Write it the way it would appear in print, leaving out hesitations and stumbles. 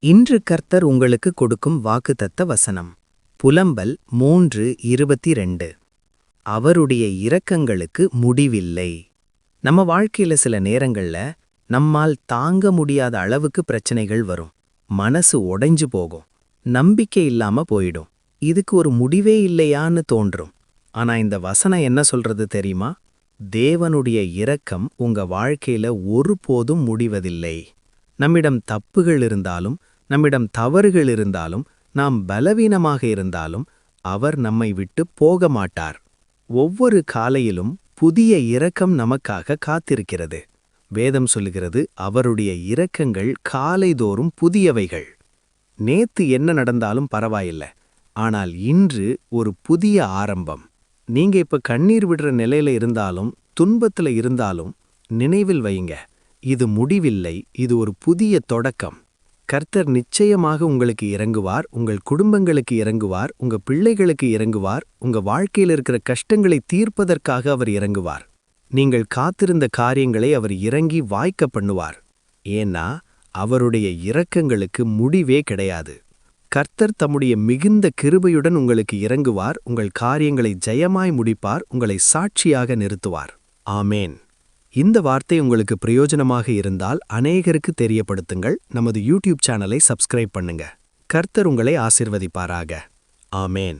இன்று கர்த்தர் உங்களுக்கு கொடுக்கும் வாக்குத்தத்த வசனம் புலம்பல் 3:22. அவருடைய இரக்கங்களுக்கு முடிவில்லை. நம்ம வாழ்க்கையில சில நேரங்கள்ல நம்மால் தாங்க முடியாத அளவுக்கு பிரச்சனைகள் வரும். மனசு உடைஞ்சு போகும். நம்பிக்கை இல்லாம போயிடும். இதுக்கு ஒரு முடிவே இல்லையான்னு தோன்றும். ஆனா இந்த வசனம் என்ன சொல்றது தெரியுமா? தேவனுடைய இரக்கம் உங்க வாழ்க்கையில ஒருபோதும் முடிவதில்லை. நம்மிடம் தப்புகள் இருந்தாலும், நம்மிடம் தவறுகள் இருந்தாலும், நாம் பலவீனமாக இருந்தாலும், அவர் நம்மை விட்டு போக மாட்டார். ஒவ்வொரு காலையிலும் புதிய இரக்கம் நமக்காக காத்திருக்கிறது. வேதம் சொல்லுகிறது, அவருடைய இரக்கங்கள் காலைதோறும் புதியவைகள். நேத்து என்ன நடந்தாலும் பரவாயில்ல, ஆனால் இன்று ஒரு புதிய ஆரம்பம். நீங்க இப்ப கண்ணீர் விடுற நிலையில இருந்தாலும், துன்பத்துல இருந்தாலும், நினைவில் வையுங்க, இது முடிவில்லை, இது ஒரு புதிய தொடக்கம். கர்த்தர் நிச்சயமாக உங்களுக்கு இறங்குவார், உங்கள் குடும்பங்களுக்கு இறங்குவார், உங்க பிள்ளைகளுக்கு இறங்குவார், உங்க வாழ்க்கையில் இருக்கிற கஷ்டங்களை தீர்ப்பதற்காக அவர் இறங்குவார். நீங்கள் காத்திருந்த காரியங்களை அவர் இறங்கி வாய்க்க பண்ணுவார். ஏன்னா அவருடைய இரக்கங்களுக்கு முடிவே கிடையாது. கர்த்தர் தம்முடைய மிகுந்த கிருபையுடன் உங்களுக்கு இறங்குவார், உங்கள் காரியங்களை ஜெயமாய் முடிப்பார், உங்களை சாட்சியாக நிறுத்துவார். ஆமேன். இந்த வார்த்தை உங்களுக்கு பிரயோஜனமாக இருந்தால் அநேகருக்கு தெரியப்படுத்துங்கள். நமது யூடியூப் சேனலை சப்ஸ்கிரைப் பண்ணுங்க. கர்த்தர் உங்களை ஆசிர்வதிப்பாராக. ஆமேன்.